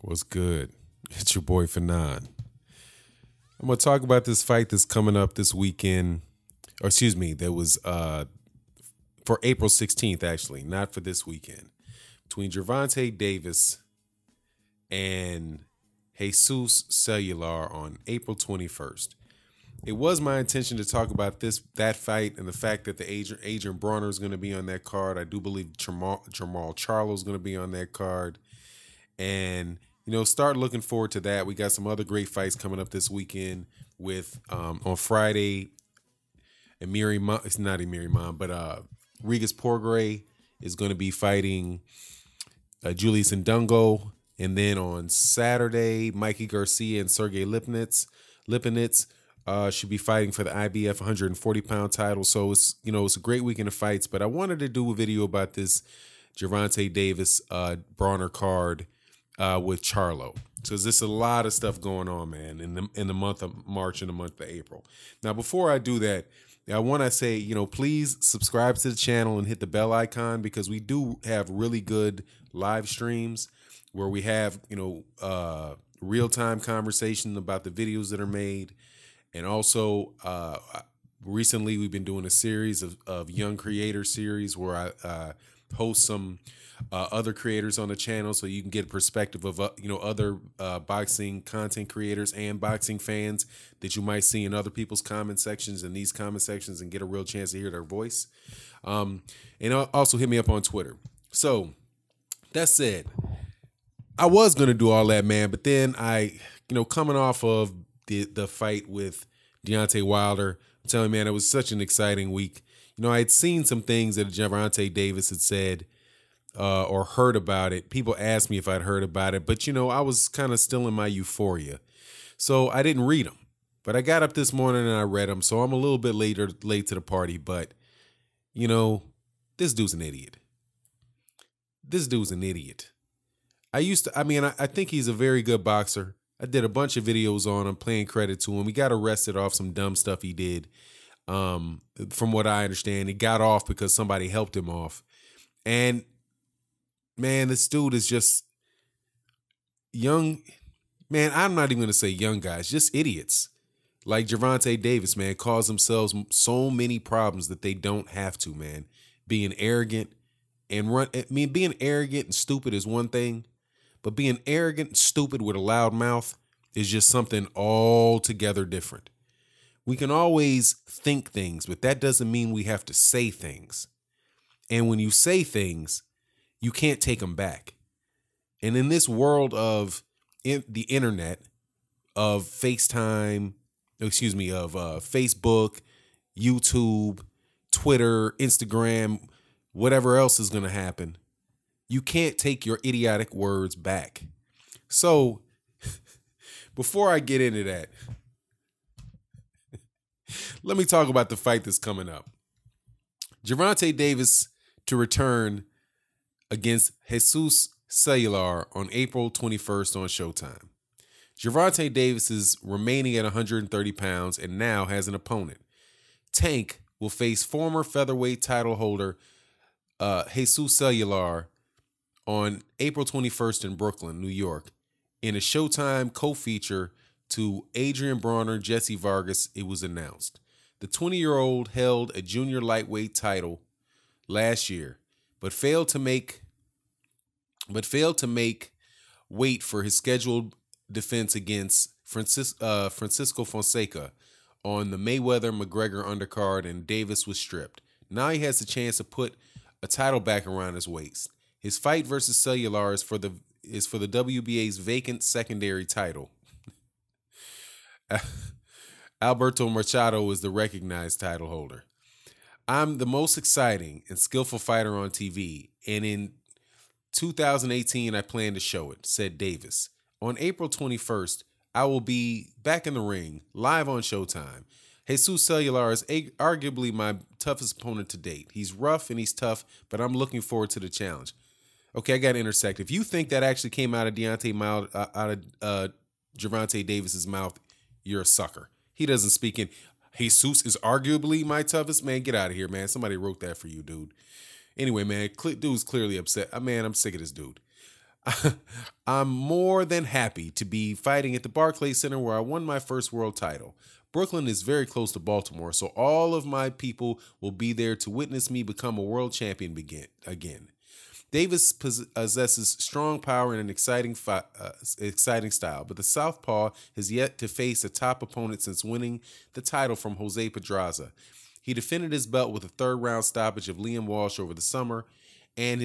What's good? It's your boy Fanon. I'm gonna talk about this fight that's coming up this weekend, or excuse me, that was for April 16th, actually, not for this weekend, between Gervonta Davis and Jesus Cellular on April 21st. It was my intention to talk about that fight and the fact that the Adrian Bronner is going to be on that card. I do believe Jamal Charlo is going to be on that card, and start looking forward to that. We got some other great fights coming up this weekend with on Friday. It's not Amiri Imam, but Regis Porgray is going to be fighting Julius Ndungo, and then on Saturday, Mikey Garcia and Sergey Lipinets should be fighting for the IBF 140-pound title. So it's a great weekend of fights. But I wanted to do a video about this Gervonta Davis Bronner card with Charlo. So there's a lot of stuff going on, man, in the month of March and the month of April. Now, before I do that, I want to say, please subscribe to the channel and hit the bell icon, because we do have really good live streams where we have, real-time conversation about the videos that are made. And also, recently we've been doing a series of young creator series where I host some other creators on the channel, so you can get a perspective of other boxing content creators and boxing fans that you might see in other people's comment sections and these comment sections, and get a real chance to hear their voice. And also hit me up on Twitter. So that said, I was gonna do all that, man, but then coming off of the fight with Deontay Wilder, I'm telling you, man, it was such an exciting week. I had seen some things that Gervonta Davis had said or heard about it. People asked me if I'd heard about it, but I was kind of still in my euphoria, so I didn't read them. But I got up this morning and I read them, so I'm a little bit late to the party. But this dude's an idiot. This dude's an idiot. I think he's a very good boxer. I did a bunch of videos on him, paying credit to him. He got arrested off some dumb stuff he did. From what I understand, he got off because somebody helped him off. And man, this dude is just young. Man, I'm not even going to say young guys, just idiots. Like Gervonta Davis, man, cause themselves so many problems that they don't have to, man. Being arrogant being arrogant and stupid is one thing, but being arrogant and stupid with a loud mouth is just something altogether different. We can always think things, but that doesn't mean we have to say things. And when you say things, you can't take them back. And in this world of the internet, of Facebook, YouTube, Twitter, Instagram, whatever else is going to happen, you can't take your idiotic words back. So before I get into that, let me talk about the fight that's coming up. Gervonta Davis to return against Jesus Cellular on April 21st on Showtime. Gervonta Davis is remaining at 130 pounds and now has an opponent. Tank will face former featherweight title holder Jesus Cellular on April 21st in Brooklyn, New York, in a Showtime co-feature to Adrian Bronner, Jesse Vargas. It was announced. The 20-year-old held a junior lightweight title last year, but failed to make weight for his scheduled defense against Francisco Fonseca on the Mayweather-McGregor undercard, and Davis was stripped. Now he has a chance to put a title back around his waist. His fight versus Cellular is for the WBA's vacant secondary title. Alberto Machado is the recognized title holder. I'm the most exciting and skillful fighter on TV, and in 2018, I plan to show it, said Davis. On April 21st, I will be back in the ring, live on Showtime. Jesus Cellular is arguably my toughest opponent to date. He's rough and he's tough, but I'm looking forward to the challenge. Okay, I got to intersect. If you think that actually came out of Gervonta Davis's mouth, you're a sucker. He doesn't speak in. Jesus is arguably my toughest. Man, get out of here, man. Somebody wrote that for you, dude. Anyway, man, dude's clearly upset. Man, I'm sick of this dude. I'm more than happy to be fighting at the Barclays Center where I won my first world title. Brooklyn is very close to Baltimore, so all of my people will be there to witness me become a world champion again. Davis possesses strong power and an exciting style, but the Southpaw has yet to face a top opponent since winning the title from Jose Pedraza. He defended his belt with a third-round stoppage of Liam Walsh over the summer, and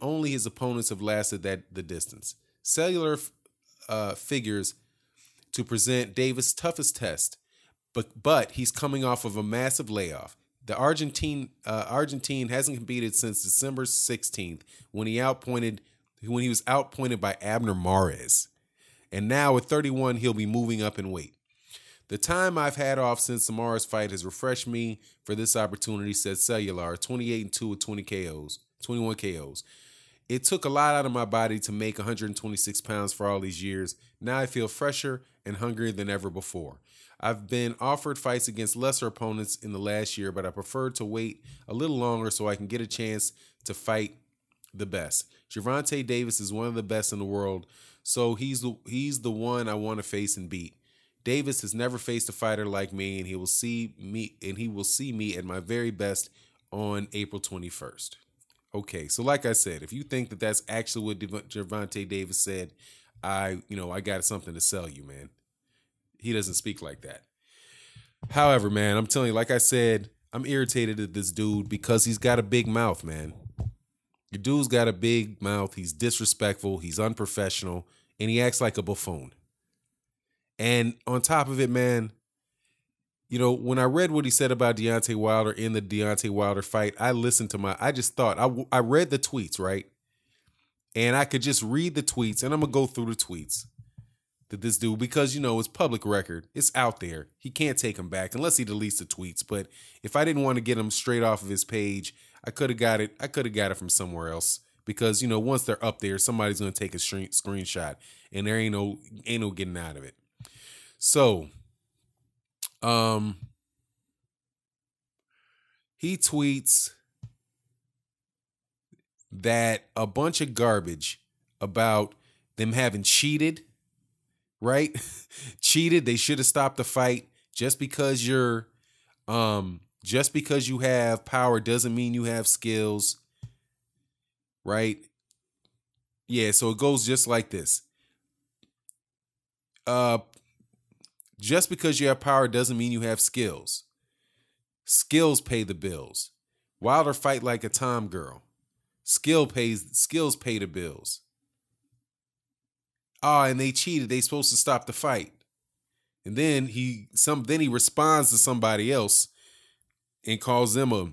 only his opponents have lasted the distance. Cellular figures to present Davis' toughest test, but he's coming off of a massive layoff. The Argentine hasn't competed since December 16th when he was outpointed by Abner Mares. And now at 31, he'll be moving up in weight. The time I've had off since the Mares fight has refreshed me for this opportunity, said Cellular, 28-2 with 21 KOs. It took a lot out of my body to make 126 pounds for all these years. Now I feel fresher and hungrier than ever before. I've been offered fights against lesser opponents in the last year, but I prefer to wait a little longer so I can get a chance to fight the best. Gervonta Davis is one of the best in the world, so he's the one I want to face and beat. Davis has never faced a fighter like me, and he will see me at my very best on April 21st. Okay, so like I said, if you think that that's actually what Gervonta Davis said, I got something to sell you, man. He doesn't speak like that. However, man, I'm telling you, like I said, I'm irritated at this dude because he's got a big mouth, man. The dude's got a big mouth. He's disrespectful. He's unprofessional, and he acts like a buffoon. And on top of it, man, when I read what he said about Deontay Wilder in the Deontay Wilder fight, I just thought, I read the tweets, right? And I could just read the tweets, and I'm going to go through the tweets that this dude, because, it's public record. It's out there. He can't take him back unless he deletes the tweets. But if I didn't want to get him straight off of his page, I could have got it from somewhere else. Because, once they're up there, somebody's going to take a screenshot, and there ain't no getting out of it. So, he tweets that a bunch of garbage about them having cheated, right? Cheated. They should have stopped the fight. Just because you have power doesn't mean you have skills, right? Yeah, so it goes just like this. Just because you have power doesn't mean you have skills. Skills pay the bills. Wilder fight like a Tom girl. Skills pay the bills. And they cheated. They supposed to stop the fight. And then he responds to somebody else and calls them a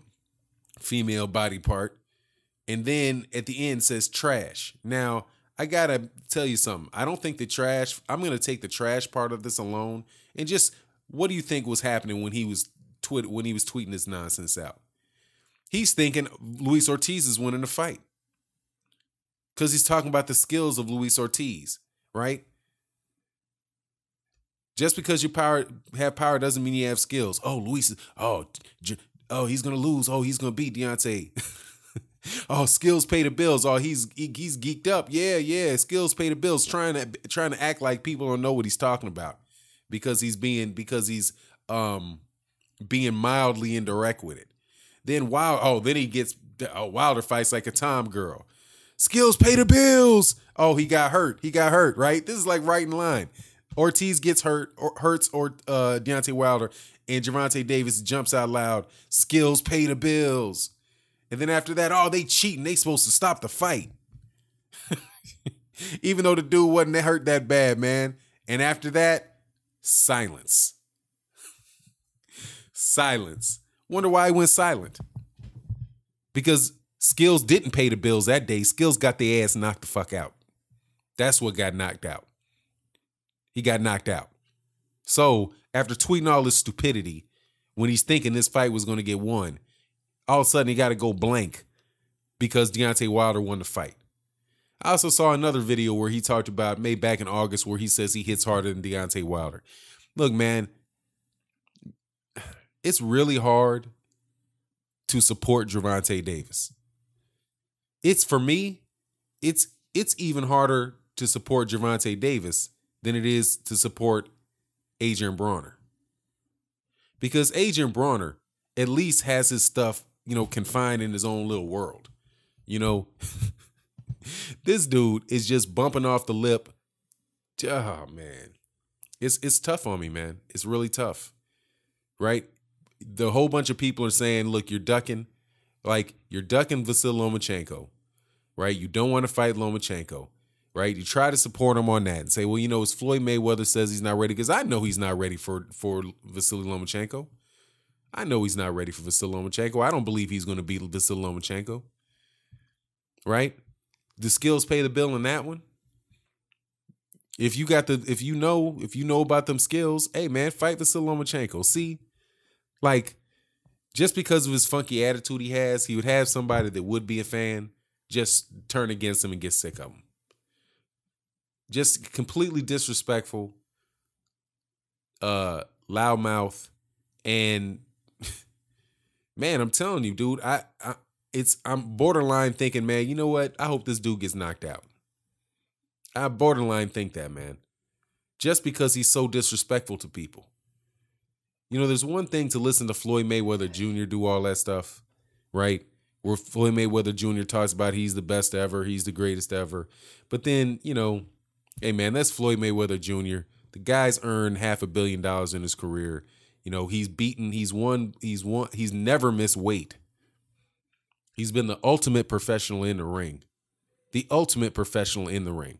female body part. And then at the end says trash. Now, I gotta tell you something. I don't think I'm gonna take the trash part of this alone. And just, what do you think was happening when he was tweeting this nonsense out? He's thinking Luis Ortiz is winning the fight. Because he's talking about the skills of Luis Ortiz, right? Just because you have power doesn't mean you have skills. Oh, Luis he's gonna lose. Oh, he's gonna beat Deontay. Oh, skills pay the bills. Oh, he's geeked up. Yeah. Skills pay the bills. Trying to act like people don't know what he's talking about because he's being mildly indirect with it. Then Wilder fights like a Tom girl. Skills pay the bills. Oh, he got hurt. Right? This is like right in line. Ortiz gets hurts Deontay Wilder, and Gervonta Davis jumps out loud. Skills pay the bills. And then after that, they cheating. They supposed to stop the fight. Even though the dude wasn't hurt that bad, man. And after that, silence. Silence. Wonder why he went silent. Because Skills didn't pay the bills that day. Skills got their ass knocked the fuck out. That's what got knocked out. He got knocked out. So, after tweeting all this stupidity, when he's thinking this fight was going to get won, all of a sudden, he got to go blank because Deontay Wilder won the fight. I also saw another video where he talked about, made back in August, where he says he hits harder than Deontay Wilder. Look, man, it's really hard to support Gervonta Davis. For me, it's it's even harder to support Gervonta Davis than it is to support Adrian Bronner. Because Adrian Bronner at least has his stuff, confined in his own little world. This dude is just bumping off the lip. Oh, man. It's tough on me, man. It's really tough, right? The whole bunch of people are saying, look, you're ducking Vasily Lomachenko, right? You don't want to fight Lomachenko, right? You try to support him on that and say, well, it's Floyd Mayweather says he's not ready, because I know he's not ready for Vasily Lomachenko. I know he's not ready for Vasily Lomachenko. I don't believe he's going to beat Vasily Lomachenko, right? The skills pay the bill in that one. If you know about them skills, hey man, fight Vasily Lomachenko. See, just because of his funky attitude he would have somebody that would be a fan just turn against him and get sick of him. Just completely disrespectful, loudmouth, and man, I'm telling you, dude, I'm borderline thinking, man, you know what? I hope this dude gets knocked out. I borderline think that, man. Just because he's so disrespectful to people. There's one thing to listen to Floyd Mayweather Jr. do all that stuff, right? Where Floyd Mayweather Jr. talks about he's the best ever, he's the greatest ever. But then, hey man, that's Floyd Mayweather Jr. The guy's earned $500 million in his career. He's never missed weight. He's been the ultimate professional in the ring. The ultimate professional in the ring.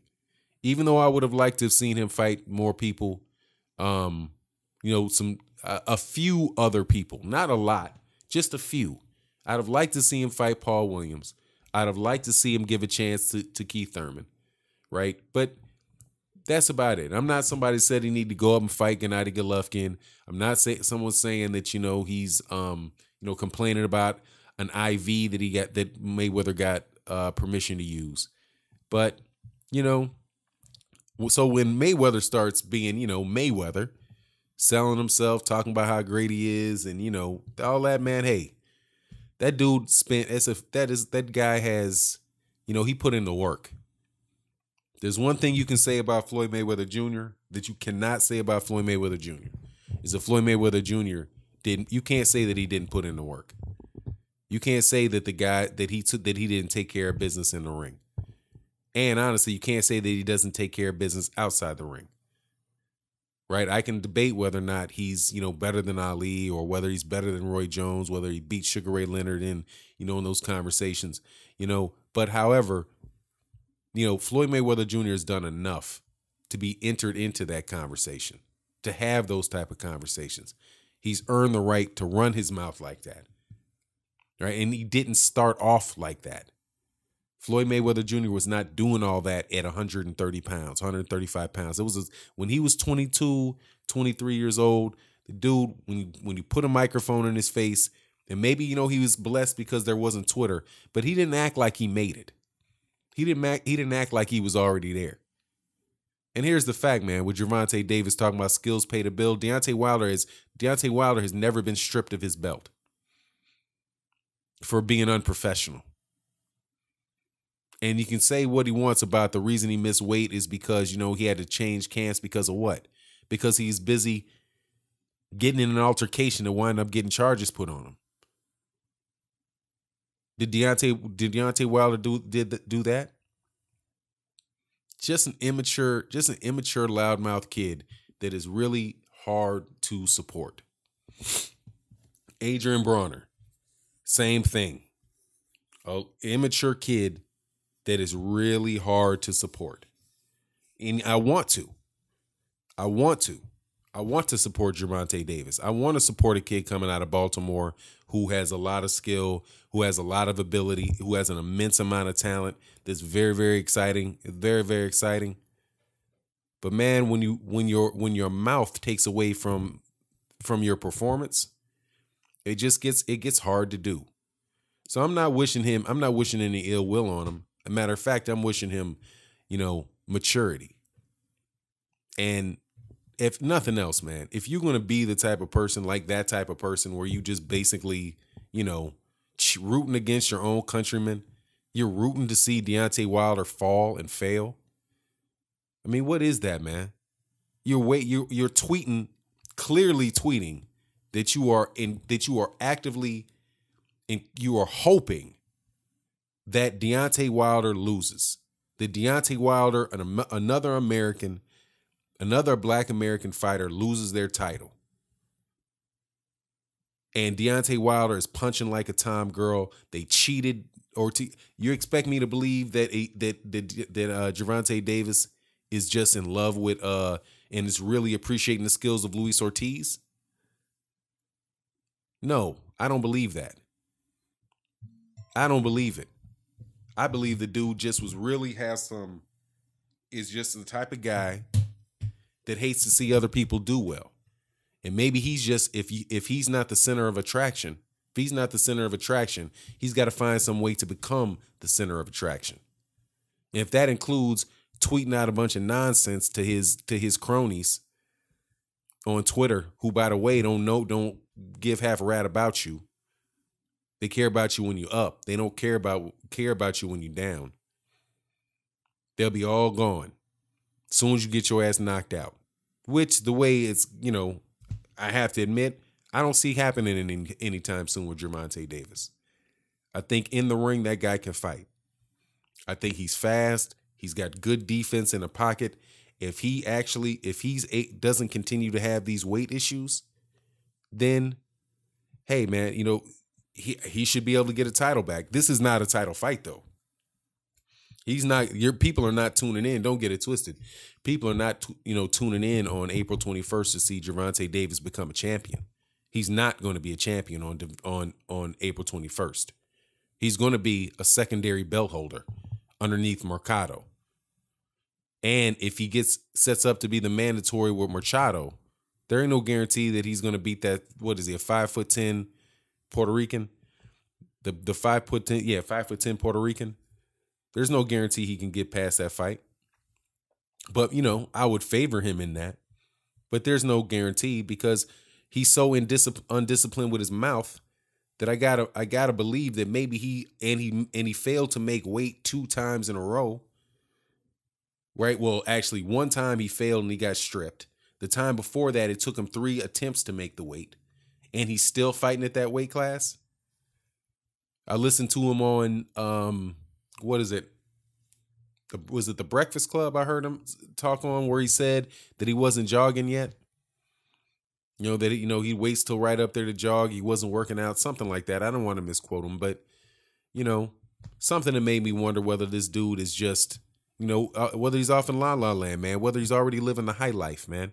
Even though I would have liked to have seen him fight more people, a few other people, not a lot, just a few. I'd have liked to see him fight Paul Williams. I'd have liked to see him give a chance to Keith Thurman, right? But that's about it. I'm not somebody who said he need to go up and fight Gennady Golovkin. I'm not someone saying that he's complaining about an IV that Mayweather got permission to use, but so when Mayweather starts being, Mayweather, selling himself, talking about how great he is, and all that, man, hey, that dude that guy has, he put in the work. There's one thing you can say about Floyd Mayweather Jr. that you cannot say about Floyd Mayweather Jr. is that Floyd Mayweather Jr. you can't say that he didn't put in the work. You can't say that that he didn't take care of business in the ring. And honestly, you can't say that he doesn't take care of business outside the ring. Right? I can debate whether or not he's, better than Ali, or whether he's better than Roy Jones, whether he beat Sugar Ray Leonard in those conversations, But however, Floyd Mayweather Jr. has done enough to be entered into that conversation, to have those type of conversations. He's earned the right to run his mouth like that. Right? And he didn't start off like that. Floyd Mayweather Jr. was not doing all that at 130 pounds, 135 pounds. It was when he was 22, 23 years old, the dude, when you put a microphone in his face, and maybe, he was blessed because there wasn't Twitter, but he didn't act like he made it. He didn't act like he was already there. And here's the fact, man, with Gervonta Davis talking about skills pay the bill, Deontay Wilder has never been stripped of his belt for being unprofessional. And you can say what he wants about the reason he missed weight is because, he had to change camps because of what? Because he's busy getting in an altercation to wind up getting charges put on him. Did Deontay Wilder do that? Just an immature loudmouth kid that is really hard to support. Adrian Bronner, same thing. An immature kid that is really hard to support. And I want to support Gervonta Davis. I want to support a kid coming out of Baltimore who has a lot of skill, who has a lot of ability, who has an immense amount of talent. That's very, very exciting. Very, very exciting. But man, when your mouth takes away from your performance, it gets hard to do. So I'm not wishing any ill will on him. As a matter of fact, I'm wishing him, maturity. And if nothing else, man, if you're going to be the type of person like that type of person where you just basically, rooting against your own countrymen, You're rooting to see Deontay Wilder fall and fail. I mean, what is that, man? You're tweeting, clearly tweeting that you are actively and you are hoping that Deontay Wilder loses. That Deontay Wilder, another American, another Black American fighter loses their title. And Deontay Wilder is punching like a Tom girl. They cheated, you expect me to believe that Gervonta Davis is just in love with and is really appreciating the skills of Luis Ortiz? No, I don't believe that. I don't believe it. I believe the dude just is just the type of guy that hates to see other people do well. And maybe he's just, if he's not the center of attraction, he's got to find some way to become the center of attraction. And if that includes tweeting out a bunch of nonsense to his cronies on Twitter, who, by the way, don't give half a rat about you. They care about you when you're up. They don't care about you when you're down. They'll be all gone as soon as you get your ass knocked out. Which, the way it's, I have to admit, I don't see happening anytime soon with Gervonta Davis. I think in the ring, that guy can fight. I think he's fast. He's got good defense in the pocket. If he doesn't continue to have these weight issues, then, hey, man, he should be able to get a title back. This is not a title fight, though. Your people are not tuning in. Don't get it twisted. People are not, tuning in on April 21st to see Gervonta Davis become a champion. He's not going to be a champion on April 21st. He's going to be a secondary belt holder underneath Mercado. And if he sets up to be the mandatory with Machado, there ain't no guarantee that he's going to beat that. What is he, a 5'10" Puerto Rican? The 5'10", 5'10" Puerto Rican. There's no guarantee he can get past that fight. But, I would favor him in that. But there's no guarantee because he's so undisciplined with his mouth that I gotta believe that maybe he failed to make weight 2 times in a row. Right? Well, actually, one time he failed and he got stripped. The time before that, it took him 3 attempts to make the weight. And he's still fighting at that weight class. I listened to him on, what is it? Was it the Breakfast Club? I heard him talk on where he said that he wasn't jogging yet. That he waits till right up there to jog. He wasn't working out, something like that. I don't want to misquote him, but something that made me wonder whether this dude is just, whether he's off in La La Land, man, whether he's already living the high life, man.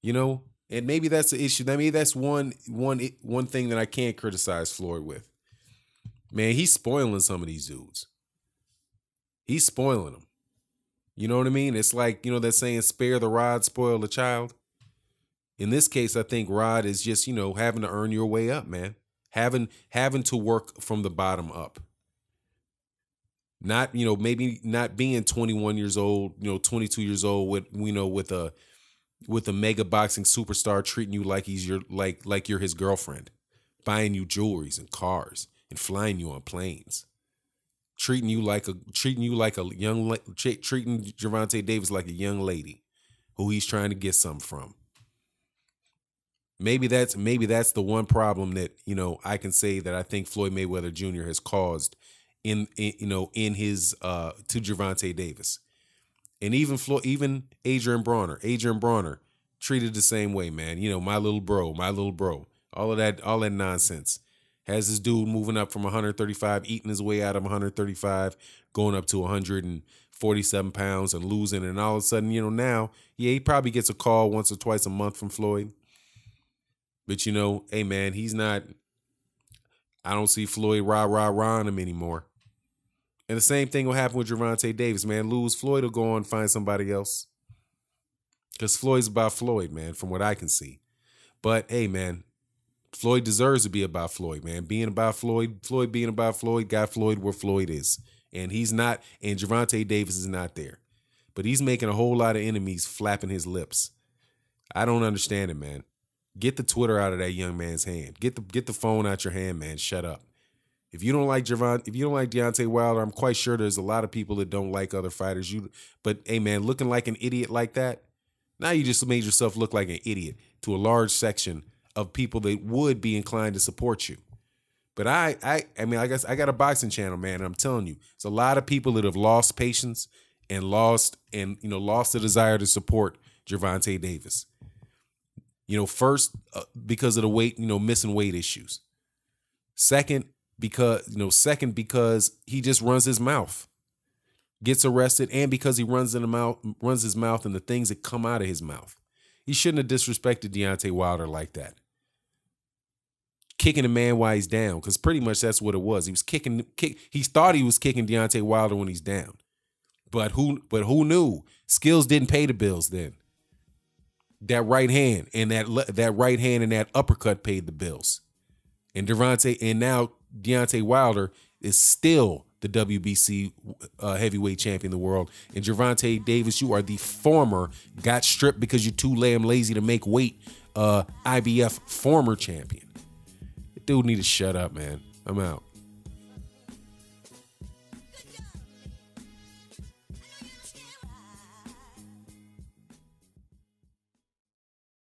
And maybe that's the issue. Maybe that's one thing that I can't criticize Floyd with. Man, he's spoiling some of these dudes. He's spoiling them. You know what I mean? It's like, that saying, spare the rod, spoil the child. In this case, I think Rod is just, having to earn your way up, man. Having to work from the bottom up. Not, maybe not being 21 years old, 22 years old with a mega boxing superstar treating you like he's like you're his girlfriend, buying you jewelries and cars and flying you on planes. Treating Gervonta Davis like a young lady who he's trying to get something from. Maybe that's the one problem that, I can say that I think Floyd Mayweather Jr. has caused in his to Gervonta Davis. And even Adrian Brawner treated the same way, man. My little bro. All that nonsense. Has this dude moving up from 135, eating his way out of 135, going up to 147 pounds and losing. And all of a sudden, now, he probably gets a call once or twice a month from Floyd. But, hey, man, he's not, I don't see Floyd rah on him anymore. And the same thing will happen with Gervonta Davis, man. Floyd will go on and find somebody else. Because Floyd's about Floyd, man, from what I can see. But, hey, man, Floyd deserves to be about Floyd, man. Being about Floyd being about Floyd, got Floyd where Floyd is. And he's not, and Gervonta Davis is not there. But he's making a whole lot of enemies flapping his lips. I don't understand it, man. Get the Twitter out of that young man's hand. Get the phone out your hand, man. Shut up. If you don't like Deontay Wilder, I'm quite sure there's a lot of people that don't like other fighters. But hey man, looking like an idiot like that, now you just made yourself look like an idiot to a large section of people that would be inclined to support you. But I mean, I guess I got a boxing channel, man. And I'm telling you, it's a lot of people that have lost patience and lost the desire to support Gervonta Davis. First because of the weight, missing weight issues. Second because he just runs his mouth, gets arrested, and because he runs his mouth and the things that come out of his mouth. He shouldn't have disrespected Deontay Wilder like that. Kicking a man while he's down, because pretty much that's what it was. He was he thought he was kicking Deontay Wilder when he's down. But who knew? Skills didn't pay the bills then. That right hand and that uppercut paid the bills. And now Deontay Wilder is still the WBC heavyweight champion of the world. And Gervonta Davis, you are the former, got stripped because you're too lazy to make weight, IBF former champion. Dude need to shut up, man. I'm out.